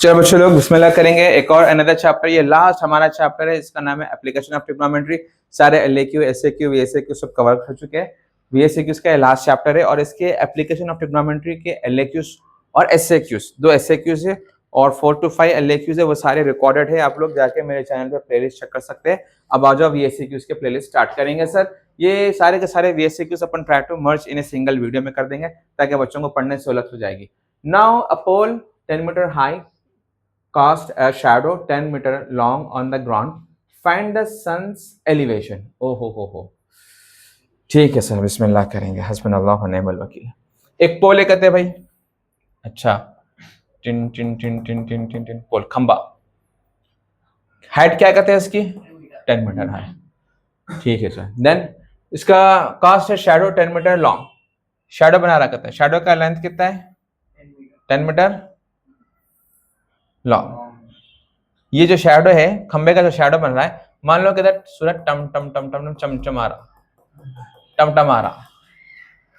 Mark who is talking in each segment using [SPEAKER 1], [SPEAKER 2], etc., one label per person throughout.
[SPEAKER 1] चलो बच्चों लोग बिस्मिल्लाह करेंगे। एक और अनदर चैप्टर, ये लास्ट हमारा चैप्टर है, इसका नाम है एप्लीकेशन ऑफ ट्रिग्नोमेट्री। सारे एलएक्यू, एसएक्यू, वीएसएक्यू सब कवर कर चुके हैं। वीएसएक्यू का लास्ट चैप्टर है और इसके एप्लीकेशन ऑफ ट्रिग्नोमेट्री के एलएक्यूज और एसएक्यूज, दो एसएक्यूज है और 4 to 5 एलएक्यूज है, वो सारे रिकॉर्डेड है। आप लोग जाके मेरे चैनल पे प्लेलिस्ट चेक कर सकते हैं। अब आ जाओ वीएसएक्यूज के प्लेलिस्ट स्टार्ट करेंगे। सर ये सारे के सारे वीएसएक्यूज अपन try to merge in a single video में कर देंगे ताकि बच्चों को पढ़ने से सहूलत हो जाएगी। Now a pole 10 metre high cast a shadow 10 meter long on the ground. Find the sun's elevation. Oh हो। ठीक है सर, बिस्मिल्लाह करेंगे। हस्बुनल्लाह व निअमल वकील। एक पोल कहते हैं भाई, अच्छा, टिन टिन टिन टिन टिन टिन टिन पोल, खंबा। हाइट क्या कहते हैं इसकी? 10 मीटर हाई। ठीक है सर। देन इसका कास्ट है शैडो 10 मीटर लॉन्ग। शैडो बना रहा कहता है, शैडो का लेंथ कितना है? 10 मीटर लॉन्ग। ये जो शैडो है, खंबे का जो शैडो बन रहा है, मान लो कि सूरज टम टम टम टम चमचमा रहा, टमटमा रहा।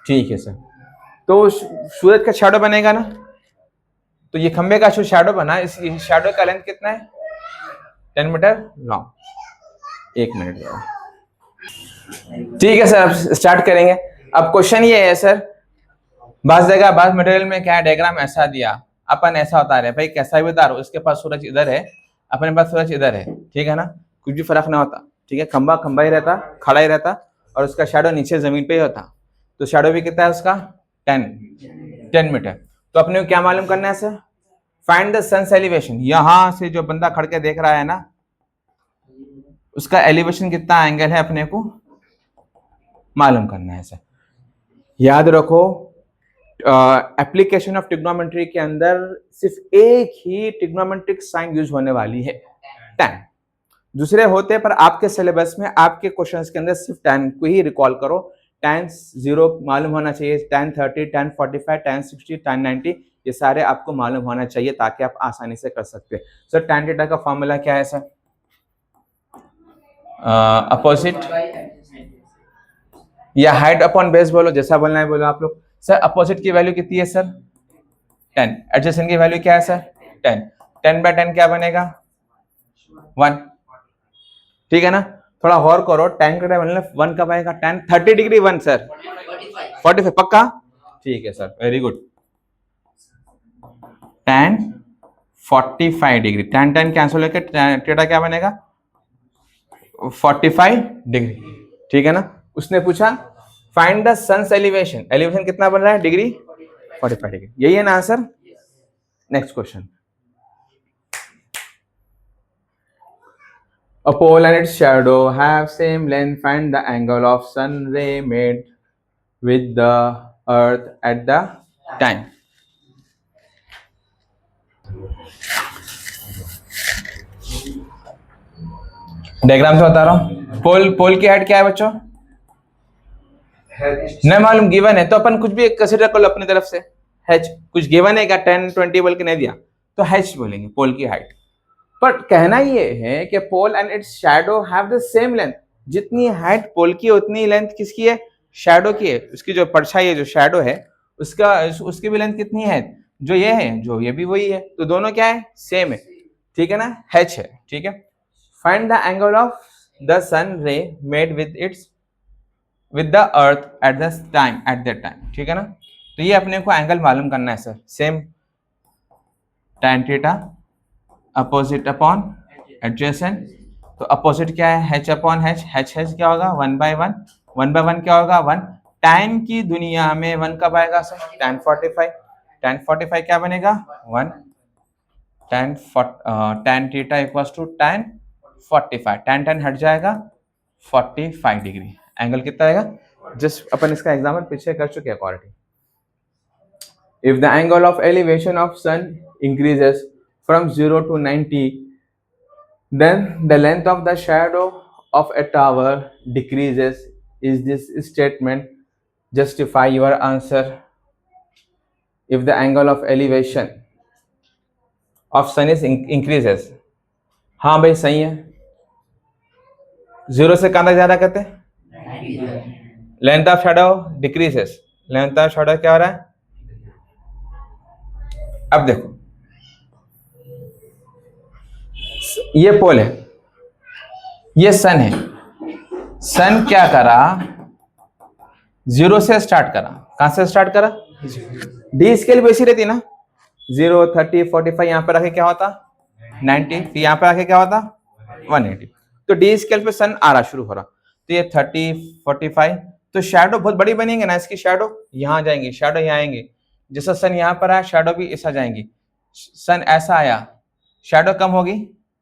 [SPEAKER 1] ठीक है सर, तो सूरज का शैडो बनेगा ना, तो ये खंबे का जो शैडो बना, इस शैडो का लेंथ कितना है? 10 मीटर लॉन्ग। 1 मिनट। ठीक है सर, अब स्टार्ट करेंगे। अब क्वेश्चन ये है सर, बास जगह बास मटेरियल में क्या डायग्राम ऐसा दिया, अपन ऐसा उतारे हैं भाई, कैसा भी उतारो, इसके पास सूरज इधर है, अपने पास सूरज इधर है, ठीक है ना, कुछ भी फर्क ना होता, ठीक है, खंबा खंबा ही रहता, खड़ा ही रहता, और उसका शैडो नीचे जमीन पे ही होता। तो शैडो भी कितना है उसका? 10 मीटर। तो अपने को क्या मालूम करना है sir? Find the sun's elevation. यहां से जो बंदा खड़ के देख रहा है ना, उसका एलिवेशन कितना एंगल है अपने को मालूम करना है सर। याद रखो, एप्लीकेशन ऑफ ट्रिग्नोमेट्री के अंदर सिर्फ एक ही ट्रिग्नोमेट्रिक साइन यूज होने वाली है, tan। दूसरे होते पर आपके सिलेबस में आपके क्वेश्चंस के अंदर सिर्फ tan को ही रिकॉल करो। tan 0 मालूम होना चाहिए, tan 30, tan 45, tan 60, tan 90, ये सारे आपको मालूम होना चाहिए ताकि आप आसानी से कर सकते हैं। सर tan थीटा का फॉर्मूला क्या है सर? अपोजिट या हाइट अपॉन बेस, बोलो जैसा बोलना है बोलो आप लोग। सर अपोजिट की वैल्यू कितनी है सर? 10। एडजेसेंट की वैल्यू क्या है सर? 10। 10/10 क्या बनेगा? 1। ठीक है ना, थोड़ा और करो, tan का मतलब 1 कब आएगा? tan 30 डिग्री 1 सर, 45 पक्का? ठीक है sir, very good. tan 45 degree, tan cancel होकर थीटा क्या बनेगा? 45 डिग्री, ठीक है ना। उसने पूछा find the sun's elevation, elevation कितना बन रहा है? डिग्री 45 डिग्री, यही है ना answer? Next question. A pole and its shadow have same length. Find the angle of sun ray made with the earth at the time. Diagram से बता रहा हूँ। पोल की हाइट क्या है बच्चों? नहीं मालूम, गिवन है तो अपन कुछ भी कंसीडर कर लो अपनी तरफ से। h कुछ गिवन है क्या? 10 20 बोल के नहीं दिया तो h बोलेंगे पोल की हाइट। पर कहना ये है कि pole and its shadow have the same length. जितनी हाइट पोल की उतनी लेंथ किसकी है? शैडो की है। उसकी जो परछाई है, जो शैडो है, उसकी भी लेंथ कितनी है? जो ये है, जो ये भी वही है, तो दोनों क्या है? सेम है, ठीक है ना, h है, ठीक है। Find the angle of the sun ray made with the earth at that time, ठीक है ना। तो ये अपने को एंगल मालूम करना है sir. Same tan theta opposite upon adjacent, तो अपोजिट क्या है? h अपॉन h, h क्या होगा? 1/1, 1/1 क्या होगा? 1। tan की दुनिया में 1 कब आएगा सर? tan 45, tan 45 क्या बनेगा? 1। tan theta equals to tan 45, tan हट जाएगा, 45 डिग्री। एंगल कितना आएगा? जस्ट अपन इसका एग्जाम्पल पीछे कर चुके हैं already. If the angle of elevation of sun increases from 0 to 90, then the length of the shadow of a tower decreases. Is this statement justify your answer? If the angle of elevation of sun is increases, हाँ भाई सही है। 0 से कहाँ तक ज्यादा कहते हैं? Length of shadow decreases, length of shadow क्या हो रहा है? अब देखो, ये पोल है, ये सन है। सन क्या करा, 0 से स्टार्ट करा। कहां से स्टार्ट करा? डी स्केल वैसी रहती ना, 0, 30, 45, यहाँ पे रखे क्या होता 90, फिर यहाँ पे आके क्या होता 180। तो डी स्केल पे सन आ रहा शुरू हो रहा, तो ये 30, 45, तो शैडो बहुत बड़ी बनेंगे ना, इसकी शैडो यहाँ जाएंगी, शैडो यहाँ आएंगे। जैसा सन यहाँ पर आया, शैडो भी ऐसा जाएंगी। सन ऐसा आया, शैडो कम होगी,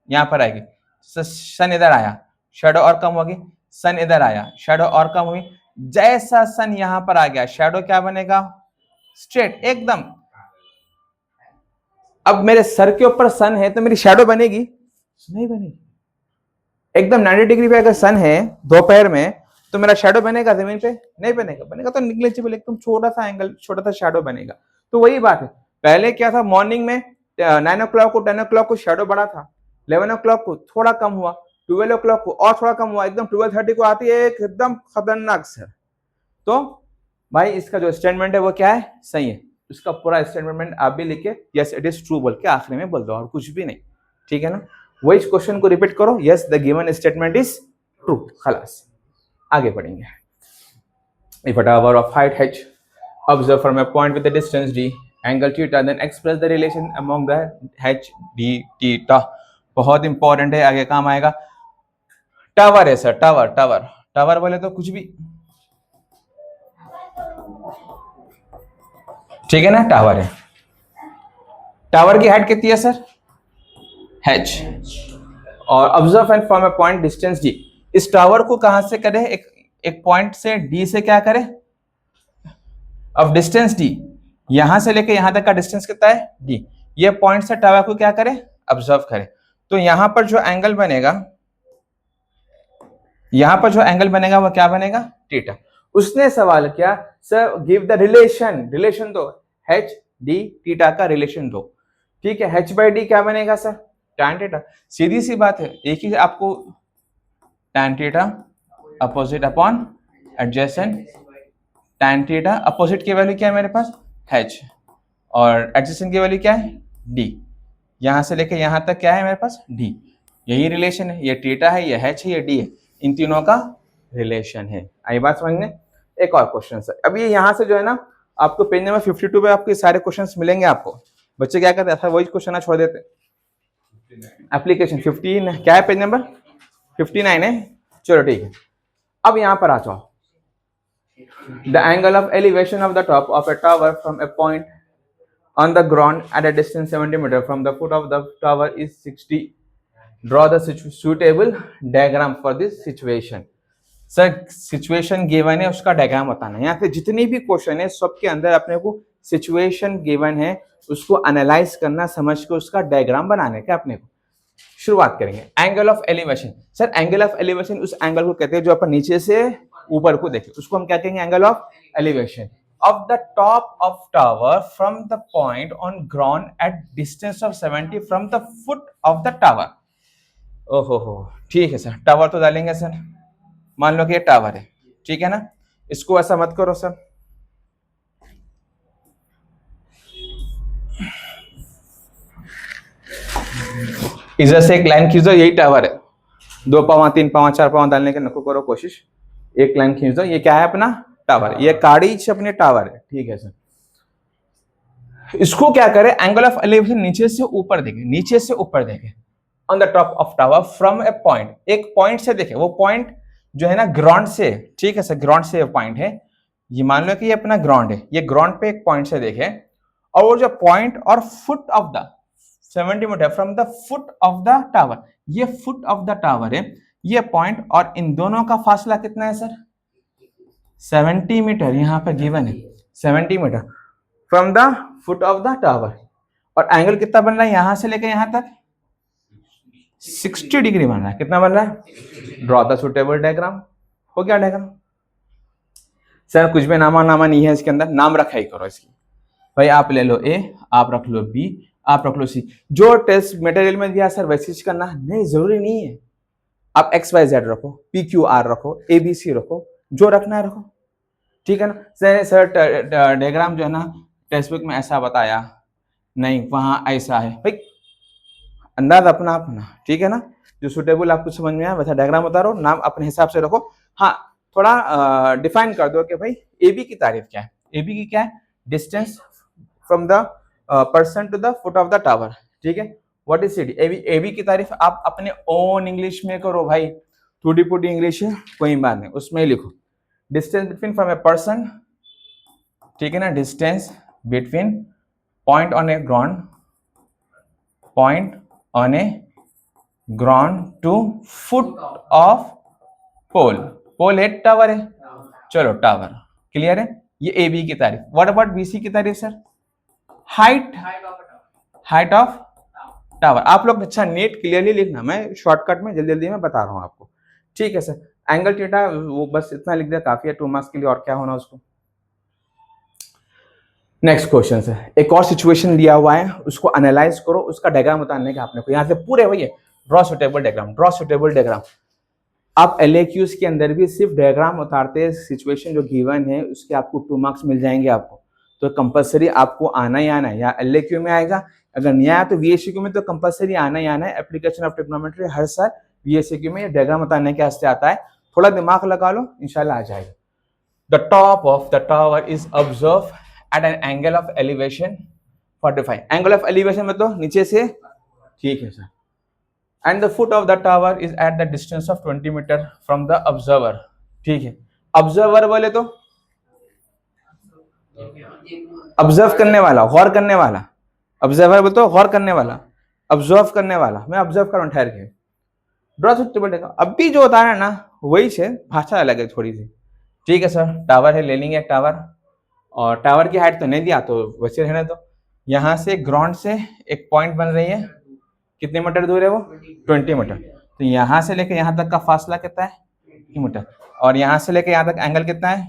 [SPEAKER 1] यहाँ पर आएगी। सन इधर आया, शैडो और कम होगी। सन इधर आया, शैडो और कम हुई। जैसा सन यहाँ पर आ गया, शैडो क्या बनेगा? स्ट्रेट एकदम। अब मेरे सर के ऊपर सन है तो मेरी शैडो बनेगी? नहीं बनेगी। एकदम 90 डिग्री पे अगर सन है दोपहर में, तो मेरा शैडो बनेगा जमीन पे? नहीं बनेगा। बनेगा तो निग्लिजिबल, एकदम छोटा सा एंगल, छोटा सा शैडो बनेगा। तो वही बात है, पहले क्या था, मॉर्निंग में 9 o'clock को 10 o'clock को शैडो बड़ा था, 11 o'clock को थोड़ा कम हुआ, 12 o'clock को और थोड़ा कम हुआ, एकदम 12:30 को आती है एकदम खतरनाक सर। तो भाई इसका जो स्टेटमेंट है वो क्या है? सही है। उसका पूरा स्टेटमेंट आप भी लिखे यस इट इज ट्रू बोल के आखिरी में बोल दो, और कुछ भी नहीं, ठीक है ना। वही क्वेश्चन को रिपीट करो, yes the given statement is true, खलास। आगे बढ़ेंगे। If a tower of height h observe from a point with the distance d angle theta then express the relation among the h d theta। बहुत important है, आगे काम आएगा। Tower है sir, tower tower tower बोले तो कुछ भी, ठीक है ना। टावर है, टावर की हाइट कितनी है सर? h। और observe and from a point distance d, इस टावर को कहां से करे? एक पॉइंट से d से क्या करे? अब डिस्टेंस d, यहां से लेके यहां तक का डिस्टेंस कितना है? d। ये पॉइंट से टावर को क्या करे? ऑब्जर्व करे। तो यहां पर जो एंगल बनेगा, यहां पर जो एंगल बनेगा वो क्या बनेगा? थीटा। उसने सवाल किया sir give the relation, relation दो, h d थीटा का रिलेशन दो, ठीक है। h बाई डी क्या बनेगा सर? tan theta. सीधी सी बात है, एक ही आपको tan theta opposite upon adjacent, tan theta opposite की वैल्यू क्या है मेरे पास? h, और एडजेसेंट की वैल्यू क्या है? d। यहां से लेके यहां तक क्या है मेरे पास? d। यही रिलेशन है, ये थीटा है, ये h है, ये d है, इन तीनों का रिलेशन है। आई बात समझने? एक और क्वेश्चन सर, अब ये यहाँ से जो है ना आपको पेज नंबर 52 पे आपके सारे क्वेश्चंस मिलेंगे आपको। बच्चे क्या करते हैं, वही क्वेश्चन छोड़ देते। एप्लीकेशन 15 क्या है, पेज नंबर 59 है, चलो ठीक है। अब यहाँ पर आ जाओ, the angle of elevation of the top of A tower from A point on the ground at a distance 70 meter from the foot of the tower is 60। draw the suitable diagram for this situation। Sir situation given है, उसका diagram बताना है। यहाँ पे जितनी भी question है सबके अंदर अपने को सिचुएशन गिवन है, उसको एनालाइज करना, समझ के उसका डायग्राम बनाने का अपने को। शुरुआत करेंगे angle of elevation. Sir angle of elevation उस एंगल को कहते हैं जो अपन नीचे से ऊपर को देखें, उसको हम क्या कहेंगे? Angle of elevation of the top of tower from the point on ground at distance of 70 from the foot of the tower। ओहो हो, ठीक है सर, टावर तो डालेंगे सर, मान लो कि ये टावर है, ठीक है ना। इसको ऐसा मत करो सर, इधर से एक लाइन खींच दो, यही टावर है। 2 पावा 3 पावा 4 पावा डालने के नको करो कोशिश, एक लाइन खींच दो, ये क्या है अपना? टावर। ये काड़ी अपने टावर है, ठीक है सर। इसको क्या करे? एंगल ऑफ एलिवेशन नीचे से ऊपर देखे, नीचे से ऊपर देखे, on the top of tower from A point, एक पॉइंट से देखे। वो पॉइंट जो है ना ग्राउंड से, ठीक है सर, ग्राउंड से पॉइंट है, ये मान लो कि ये अपना ग्राउंड है, ये ग्राउंड पे एक पॉइंट से देखे, और वो जो पॉइंट और foot of the 70 metre from the foot of the tower, ये फुट ऑफ द टावर है, ये पॉइंट और इन दोनों का फासला कितना है सर? 70 मीटर। यहाँ पे गिवन है 70 metre from the foot of the tower, और एंगल कितना बन रहा है यहां से लेकर यहां तक? 60 डिग्री बन रहा है। कितना बन रहा है? Draw the suitable diagram. हो गया डायग्राम सर, कुछ भी नामा नहीं है इसके अंदर, नाम रखा ही करो इसकी। भाई आप ले लो ए, आप रख लो बी, आप रख लो सी, जो टेस्ट मटेरियल में दिया सर वैसे ही करना नहीं, जरूरी नहीं है। आप XYZ रखो, PQR रखो, ABC रखो, जो रखना है रखो, ठीक है ना। सर डायग्राम जो है ना टेक्स्ट बुक में ऐसा बताया नहीं, वहां ऐसा है, भाई अंदाज अपना अपना, ठीक है ना, जो सुटेबल आपको समझ में आया वैसा डायग्राम उतारो, नाम अपने हिसाब से रखो। हाँ, थोड़ा डिफाइन कर दो कि भाई ए बी की तारीफ क्या है। ए बी की क्या है? Distance from the person to the foot of the tower, ठीक है। What is C D? A B की तारीफ आप अपने ओन इंग्लिश में करो भाई, टूटी फूटी इंग्लिश है कोई बात नहीं, उसमें ही लिखो। Distance between from a person, ठीक है ना, distance between point on a ground, point on a ground to foot of pole. Pole है, टावर है, चलो टावर, क्लियर है। ये ए बी की तारीफ। व्हाट अबाउट बी सी की तारीफ sir? Height, height of tower. आप लोग अच्छा नेट क्लियरली लिखना, मैं शॉर्टकट में जल्दी जल्दी में बता रहा हूँ आपको, ठीक है सर। एंगल थीटा वो बस इतना लिख दिया काफी है 2 मार्क्स के लिए, और क्या होना उसको। नेक्स्ट क्वेश्चन है, एक और सिचुएशन दिया हुआ है, उसको एनालाइज करो, उसका डायग्राम उतारने का आपने को यहाँ से पूरे वही है, draw suitable diagram, draw suitable diagram. आप LAQs के अंदर भी सिर्फ डायग्राम उतारते हैं, सिचुएशन जो गिवन है उसके आपको 2 मार्क्स मिल जाएंगे आपको, तो कंपलसरी आपको आना ही आना है। या LAQ में आएगा, अगर नहीं आया तो VSQ में तो कंपलसरी आना ही आना है। एप्लीकेशन ऑफ ट्रिग्नोमेट्री हर साल VSQ में डायग्राम उतारने के वास्ते आता है, थोड़ा दिमाग लगा लो इंशाल्लाह आ जाएगा। The top of the tower is observe at an angle of elevation 45। Angle of elevation में तो नीचे से, ठीक है sir. And the foot of the tower is at the distance of 20 meter from the observer, ठीक है। Observer बोले तो ऑब्जर्व करने वाला, गौर करने वाला। ऑब्जर्वर बोले तो गौर करने वाला, ऑब्जर्व करने वाला। मैं ऑब्जर्व करूं ठहर के, ड्रॉ सुटेबल डायग्राम। अभी जो होता है ना वही है, भाषा अलग है थोड़ी सी, ठीक है सर। टावर है, ले लेंगे टावर, और टावर की हाइट तो नहीं दिया तो वैसे रहने दो। यहाँ से ग्राउंड से एक पॉइंट बन रही है, कितने मीटर दूर है वो? 20 मीटर। तो यहाँ से लेकर यहाँ तक का फासला कितना है? 20 मीटर। और यहाँ से लेकर यहाँ तक एंगल कितना है?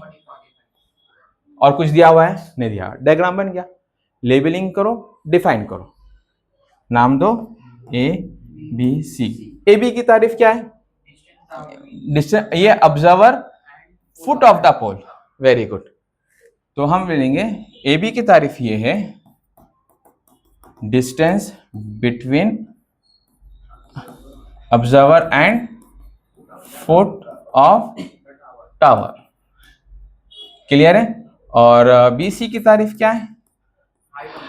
[SPEAKER 1] और कुछ दिया हुआ है? नहीं दिया। डायग्राम बन गया। लेबलिंग करो, डिफाइन करो, नाम दो ABC। AB की तारीफ क्या है? डिस्टेंस, ये observer foot of the pole, very good. तो हम ले लेंगे AB की तारीफ ये है, distance between observer and foot of tower, clear है। और BC की तारीफ क्या है?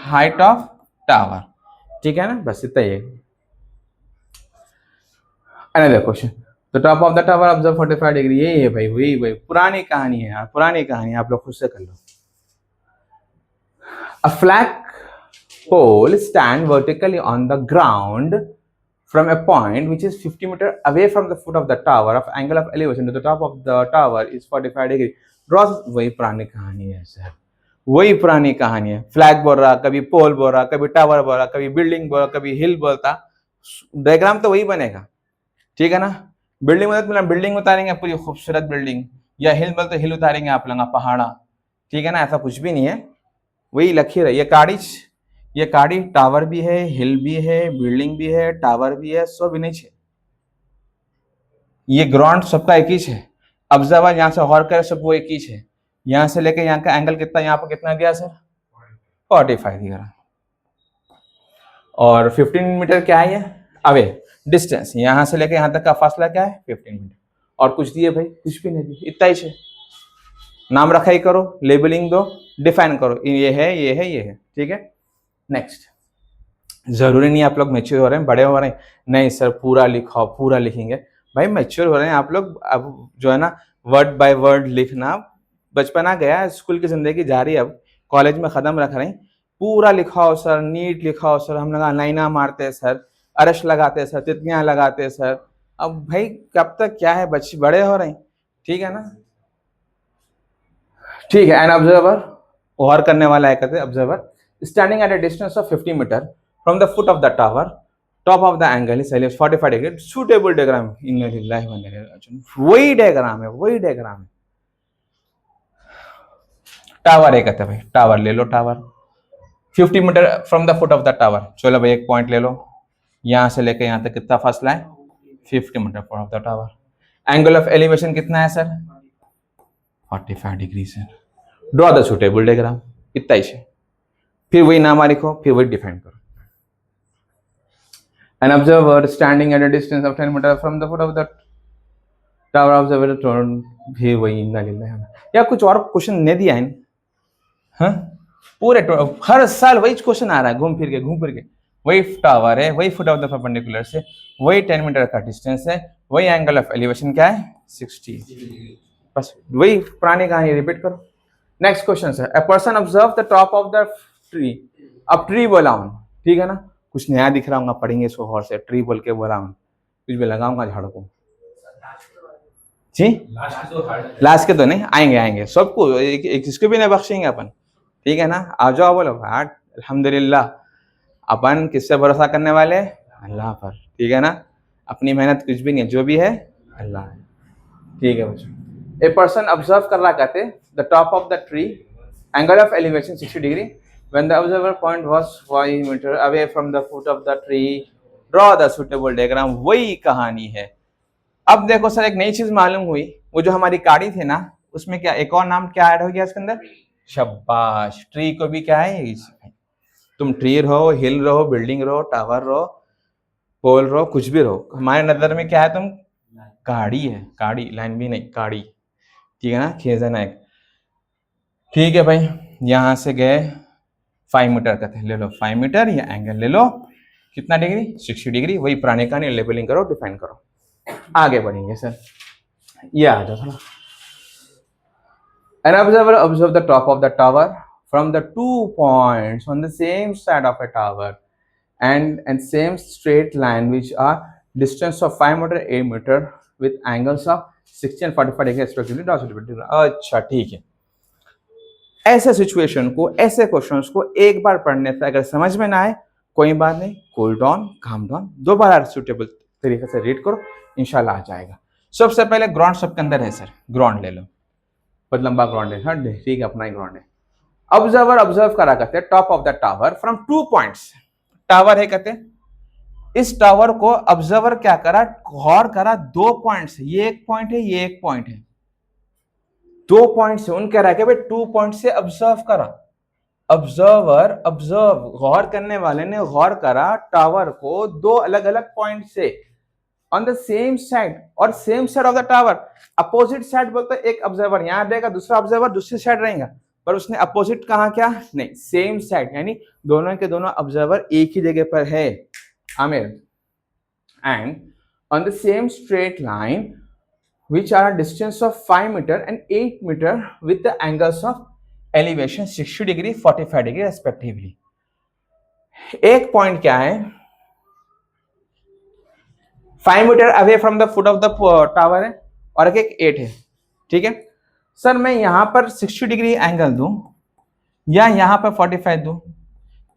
[SPEAKER 1] हाइट ऑफ टावर, ठीक है ना, बस इतना ही है। Another question, the top of the tower observe 45 degree. ये है भाई, वही पुरानी कहानी है यार, पुरानी कहानी, आप लोग खुद से कर लो। A flag pole stand vertically on the ground from a point which is 50 meter away from the foot of the tower of angle of elevation to the top of the tower is 45 degree. Draw। वही पुरानी कहानी है sir, वही पुरानी कहानी है। Flag बोल रहा, कभी पोल बोल रहा, कभी टावर बोल रहा, कभी बिल्डिंग बोल रहा, कभी हिल बोलता, डायग्राम तो वही बनेगा, ठीक है ना। बिल्डिंग मतलब बिल्डिंग उतारेंगे पूरी खूबसूरत बिल्डिंग, या हिल बोलते हिल उतारेंगे आप लोग पहाड़ा, ठीक है ना, ऐसा कुछ भी नहीं है, वही लखीर है। ये काड़ी टावर भी है, हिल भी है, बिल्डिंग भी है, टावर भी है, सब नहीं है। ये ग्राउंड सबका एक ही है। ऑब्जर्वर यहाँ से गौर करे, सब वो एक ही है। यहाँ से लेके यहाँ का एंगल कितना, यहाँ पर कितना दिया सर? 45 दिया। और 15 मीटर क्या है ये? अवे डिस्टेंस, यहाँ से लेके यहाँ तक का फासला क्या है? 15 मीटर। और कुछ दिए भाई? कुछ भी नहीं दिए, इतना ही है। नाम रखा ही करो, लेबलिंग दो, डिफाइन करो, ये है ये है ये है, ठीक है। नेक्स्ट, जरूरी नहीं आप लोग मैच्योर हो रहे हैं, बड़े हो रहे हैं, नहीं सर पूरा लिखो, पूरा लिखेंगे भाई, मैच्योर हो रहे हैं आप लोग। अब जो है ना वर्ड बाय वर्ड लिखना, बचपना गया, स्कूल की जिंदगी जारी, अब कॉलेज में कदम रख रहे हैं। पूरा लिखाओ सर, नीट लिखाओ सर, हम लोग लाइना मारते हैं सर, अरश लगाते हैं सर, तितलियां लगाते हैं सर। अब भाई कब तक क्या है, बच्चे बड़े हो रहे हैं, ठीक है ना, ठीक है। एन ऑब्जर्वर, गौर करने वाला है, कहते हैं observer, standing at a distance of 50 metre from the foot of the tower, top of the angle is 45 degree, suitable diagram. वही डायग्राम है, वही डायग्राम है। टावर है, कहते हैं भाई टावर ले लो, tower 50 metre from the foot of the tower. चलो भाई एक पॉइंट ले लो, यहां से लेकर यहां तक कितना फासला है? 50 metre from the tower. Angle of elevation कितना है sir? 45 degree sir. Draw the suitable diagram, इतना ही है। फिर वही नाम लिखो, फिर वही डिफाइन करो। An observer standing at a distance of 10 meter from the foot of the tower observer turned भी वही ना ले या कुछ और क्वेश्चन नहीं दिया है हाँ पूरे हर साल वही क्वेश्चन आ रहा है घूम फिर के वही टावर है वही फुट ऑफ द परपेंडिकुलर से वही 10 मीटर का डिस्टेंस है वही एंगल ऑफ एलिवेशन क्या है 60 बस वही पुरानी कहानी रिपीट करो नेक्स्ट क्वेश्चन है a person observe the top of the tree अब ट्री बोला हूं ठीक है ना कुछ नया दिख रहा होगा पढ़ेंगे इसको और से ट्री बोल के बोला हूं कुछ भी लगाऊंगा झाड़ को जी लास्ट के तो नहीं आएंगे सबको एक इसको भी नहीं बख्शेंगे अपन ठीक है ना आ जाओ बोलो अल्हम्दुलिल्लाह अपन किससे भरोसा करने वाले अल्लाह पर ठीक है ना अपनी मेहनत कुछ भी नहीं जो भी है अल्लाह है ठीक है बच्चों ए पर्सन ऑब्जर्व कर रहा कहते the top of the tree angle of elevation 60 degree when the observer point was 5 meter away from the foot of the tree draw the suitable diagram वही कहानी है अब देखो सर एक नई चीज मालूम हुई वो जो हमारी गाड़ी थी ना उसमें क्या एक और नाम क्या ऐड हो गया इसके अंदर शाबाश ट्री को भी क्या है तुम ट्री रहो हिल रहो बिल्डिंग रहो टावर रहो पोल रहो कुछ भी रहो हमारे नजर में क्या है तुम गाड़ी है गाड़ी लाइन भी नहीं गाड़ी ठीक है ना खेजना एक ठीक है भाई यहां से गए 5 मीटर का थे ले लो 5 मीटर या एंगल ले लो कितना डिग्री 60 डिग्री वही पुराने का नहीं लेबलिंग करो डिफाइन करो आगे बढ़ेंगे सर ये आ जाओ थोड़ा An observer observed the top of the tower from the 2 points on the same side of a tower and same straight line which are distance of 5 meter 8 meter with angles of 60 and 45 degree respectively. अच्छा ठीक है ऐसे situation को ऐसे questions को एक बार पढ़ने से अगर समझ में ना आए कोई बात नहीं कूल डाउन काम डाउन दोबारा सुटेबल तरीके से रीड करो इंशाल्लाह आ जाएगा सबसे पहले ग्राउंड सबके अंदर है सर ग्राउंड ले लो बहुत लंबा ग्राउंड है हाँ ठीक है अपना ही ग्राउंड है ऑब्जर्वर ऑब्जर्व करा करते top of the tower from 2 points tower है कहते इस टावर को ऑब्जर्वर क्या करा गौर करा 2 पॉइंट्स ये एक पॉइंट है ये एक पॉइंट है 2 पॉइंट से उन कह रहा है भाई 2 पॉइंट से ऑब्जर्व करा ऑब्जर्वर ऑब्जर्व गौर करने वाले ने गौर करा टावर को 2 अलग अलग पॉइंट से ऑन द सेम साइड और same side of the tower opposite side बोलते एक ऑब्जर्वर यहां रहेगा दूसरा ऑब्जर्वर दूसरी साइड रहेगा पर उसने अपोजिट कहा क्या नहीं सेम साइड यानी दोनों के दोनों ऑब्जर्वर एक ही जगह पर है Aamir and on the same straight line which are a distance of 5 meter and 8 meter with the angles of elevation 60 degree 45 degree respectively एक पॉइंट क्या है 5 meter away from the foot of the tower है और एक 8 है ठीक है sir मैं यहां पर 60 डिग्री एंगल दूं या यहां पर 45 दूं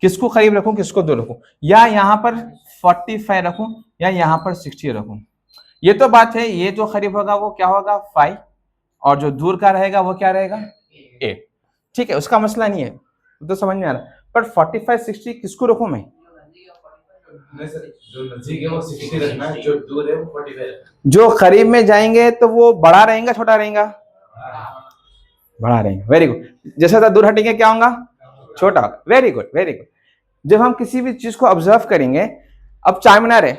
[SPEAKER 1] किसको करीब रखूं किसको दूर रखूं या यहां पर 45 रखूं या यहां पर 60 रखूं ये तो बात है ये जो करीब होगा वो क्या होगा 5 और जो दूर का रहेगा वो क्या रहेगा 8 ठीक है उसका मसला नहीं है तो समझ में आ रहा पर 45 60 किसको रखूं मैं जो नजदीक है वो 60 रखना है जो दूर है वो 45 जो करीब में जाएंगे तो वो बड़ा रहेगा छोटा रहेगा बड़ा रहेगा वेरी गुड जैसे दूर हटेंगे क्या होगा छोटा वेरी गुड जब हम किसी भी चीज को ऑब्जर्व करेंगे अब चार मीनार है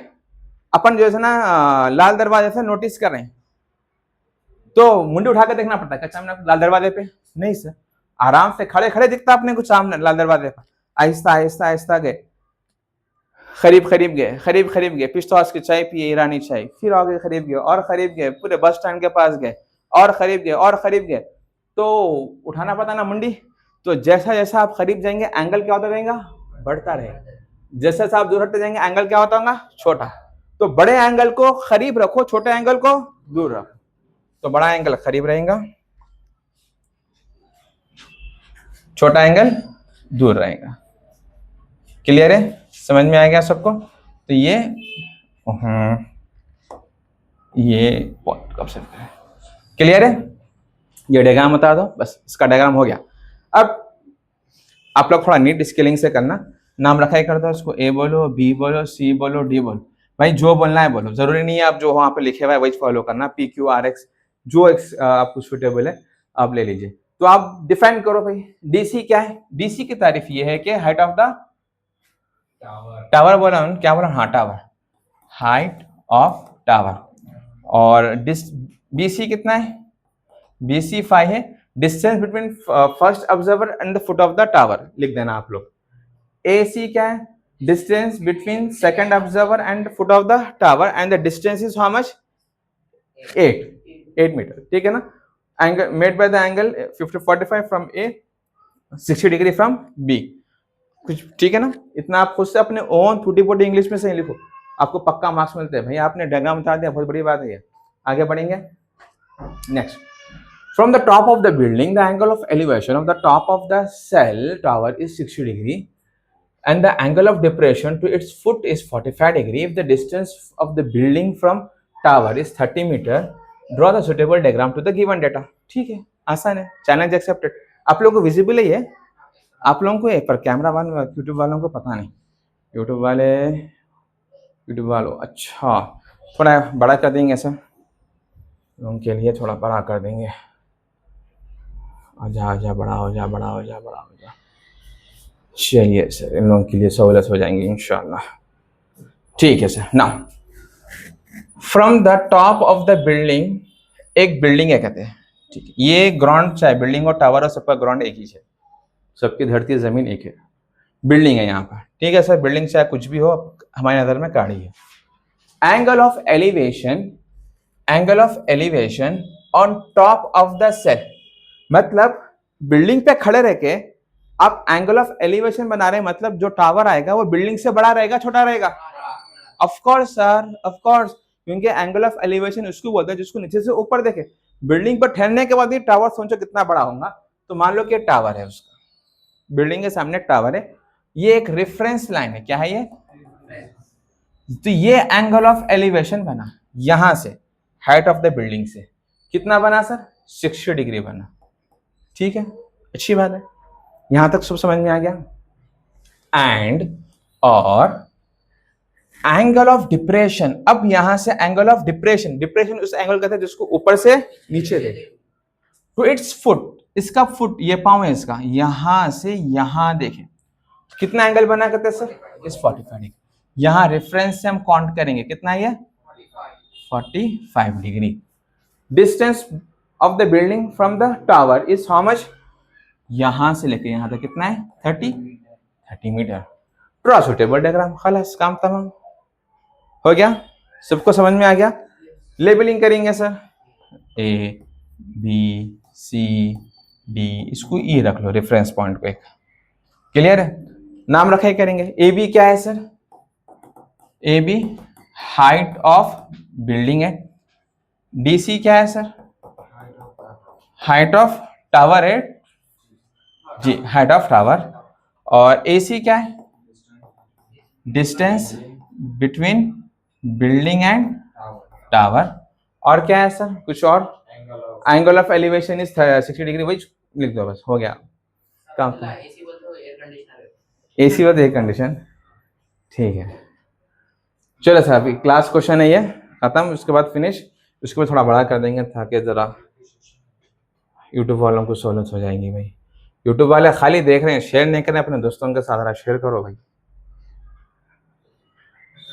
[SPEAKER 1] अपन जो है ना लाल दरवाजे से नोटिस कर रहे हैं तो मुंडी उठा कर देखना पड़ता है क्या चार लाल दरवाजे पे नहीं सर आराम से खड़े खड़े दिखता अपने को सामने लाल दरवाजे पर आहिस्ता आहिस्ता आहिस्ता गए करीब गए पिस्तौल की चाय पिए ईरानी चाय फिर आगे करीब गए पूरे बस स्टैंड के पास गए और करीब गए तो उठाना पड़ता ना मुंडी तो जैसा जैसा आप करीब जाएंगे एंगल क्या होता रहेगा बढ़ता रहेगा जैसे जैसा आप दूर हटते जाएंगे एंगल क्या होता होगा छोटा तो बड़े एंगल को करीब रखो छोटे एंगल को दूर रखो तो बड़ा एंगल करीब रहेगा छोटा एंगल दूर रहेगा क्लियर है समझ में आ गया सबको तो ये कब सकते हैं क्लियर है ये डायग्राम बता दो बस इसका डायग्राम हो गया अब आप लोग थोड़ा नीट स्केलिंग से करना नाम रखा ही कर दो इसको ए बोलो बी बोलो सी बोलो डी बोलो भाई जो बोलना है बोलो जरूरी नहीं है आप जो वहां पे लिखे हुआ है वही फॉलो करना पी क्यू आर एक्स जो आपको सुटेबल है आप ले लीजिए तो आप डिफाइन करो भाई डीसी क्या है डीसी की तारीफ ये है कि हाइट ऑफ द टावर बोला क्या बोला हाँ टावर हाइट ऑफ टावर। और BC कितना है? BC 5 है। Distance between first observer and the foot of the tower लिख देना आप लोग। AC क्या है? Distance between second observer and foot of the tower and the distance is how much? 8 meter, ठीक है ना। Angle made by the angle 45 from A, 60 degree from B, कुछ ठीक है ना। इतना आप खुद से अपने ओन टूटी फूटी इंग्लिश में सही लिखो, आपको पक्का मार्क्स मिलते हैं। भैया आपने डायग्राम बता दिया, बहुत बड़ी बात है ये। आगे बढ़ेंगे। Next, from the top of the building the angle of elevation of the top of the cell tower is 60 degree and the angle of depression to its foot is 45 degree. If the distance of the building from tower is 30 meter, draw the suitable diagram to the given data. ठीक है, आसान है, challenge accepted. आप लोगों को visible है ये, आप लोगों को एक पर कैमरा वालों, यूट्यूब वालों को पता नहीं। यूट्यूब वालों अच्छा थोड़ा बड़ा कर देंगे सर, उनके लिए थोड़ा बड़ा कर देंगे। आजा आजा, बड़ा हो जा, बड़ा हो जा, बड़ा हो जा। चलिए सर, इन लोगों के लिए सहूलत हो जाएंगी इंशाल्लाह। ठीक है sir. Now from the top of the building, एक बिल्डिंग है कहते हैं, ठीक है। ये ग्राउंड, चाहे बिल्डिंग और टावर और सबका ग्राउंड एक ही है, सबकी धरती जमीन एक है। बिल्डिंग है यहाँ पर, ठीक है सर। बिल्डिंग चाहे कुछ भी हो, हमारी नजर में गाड़ी है। Angle of elevation on top of the cell, मतलब बिल्डिंग पे खड़े रह के आप एंगल ऑफ एलिवेशन बना रहे हैं, मतलब जो टावर आएगा वो बिल्डिंग से बड़ा रहेगा, छोटा रहेगा? Of course sir, of course, क्योंकि एंगल ऑफ एलिवेशन उसको बोलते हैं जिसको नीचे से ऊपर देखे। बिल्डिंग पर ठहरने के बाद ये टावर सोचो कितना बड़ा होगा। तो मान लो कि टावर है, उसका बिल्डिंग के सामने टावर है, ये एक रेफरेंस लाइन है। क्या है ये? तो ये एंगल ऑफ एलिवेशन बना यहां से, हाइट ऑफ द बिल्डिंग से कितना बना सर? 60 डिग्री बना, ठीक है, अच्छी बात है। यहां तक सब समझ में आ गया। एंड और एंगल ऑफ डिप्रेशन, अब यहां से एंगल ऑफ डिप्रेशन उस एंगल कहते हैं जिसको ऊपर से नीचे देखे। टू इट्स फुट, इसका फुट, ये पांव है इसका, यहां से यहां देखें कितना एंगल बना करते हैं सर? इस 45 डिग्री। यहां रेफरेंस से हम काउंट करेंगे, कितना है ये? 45 degree. Distance of the building from the tower is how much? यहां से लेके यहां तक कितना है? 30 मीटर। ड्रॉ सुटेबल डायग्राम, खलास, काम तमाम हो गया। सबको समझ में आ गया? लेबलिंग करेंगे sir, A B C D, इसको E रख लो रेफरेंस पॉइंट को एक। क्लियर है? नाम रखे करेंगे। ए बी क्या है sir? A B height of building है। DC क्या है सर? हाइट ऑफ टावर है जी, हाइट ऑफ टावर। और AC क्या है? Distance between building and tower. और क्या है सर? कुछ और? Angle of elevation is 60 degree, वही लिख दो बस, हो गया काम। AC वो एयर कंडीशन, ठीक है। चलो सर, अभी क्लास क्वेश्चन है ये खत्म, उसके बाद फिनिश। उसके बाद थोड़ा बड़ा कर देंगे ताकि जरा यूट्यूब वालों को सहूलत हो जाएंगी। भाई यूट्यूब वाले खाली देख रहे हैं, शेयर नहीं कर रहे, अपने दोस्तों के साथ शेयर करो भाई,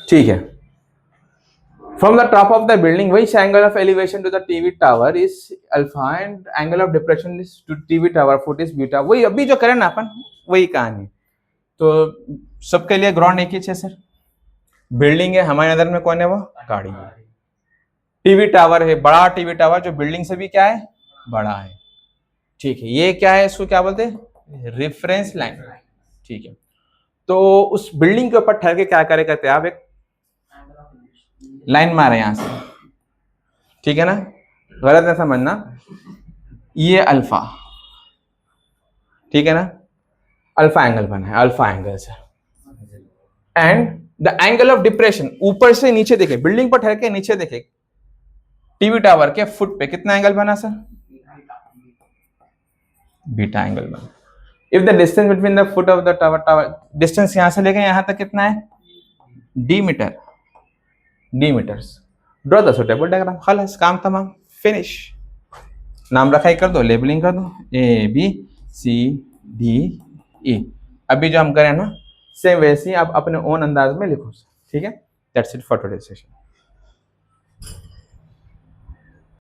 [SPEAKER 1] ठीक है। From the top of the building which angle of elevation to the TV tower is alpha and angle of depression is to TV tower foot is beta. वही अभी जो करें ना अपन, वही कहानी। तो सबके लिए ग्राउंड एक ही है सर। बिल्डिंग है, हमारे नजर में कौन है? वो गाड़ी है। टीवी टावर है, बड़ा टीवी टावर जो बिल्डिंग से भी क्या है? बड़ा है, ठीक है। ये क्या है? इसको क्या बोलते हैं? रेफरेंस लाइन, ठीक है। तो उस बिल्डिंग के ऊपर ठहर के क्या करे करते हैं आप? एक लाइन मारे यहां से, ठीक है ना, गलत नहीं समझना। ये अल्फा, ठीक है ना, अल्फा एंगल बना है, अल्फा एंगल से। And the angle of depression, ऊपर से नीचे देखे, बिल्डिंग पर ठहर के नीचे देखे टीवी टावर के फुट पे कितना एंगल बना सर? बीटा एंगल बना। If the distance between the foot of the tower, distance यहां से लेके यहां तक कितना है? D meters. Draw the suitable diagram, खलास, काम तमाम, फिनिश। नाम रखा ही कर दो, लेबलिंग कर दो, A B C D E। अभी जो हम करें ना, सेम वैसे ही आप अपने ओन अंदाज में लिखो, ठीक है। That's it for today session.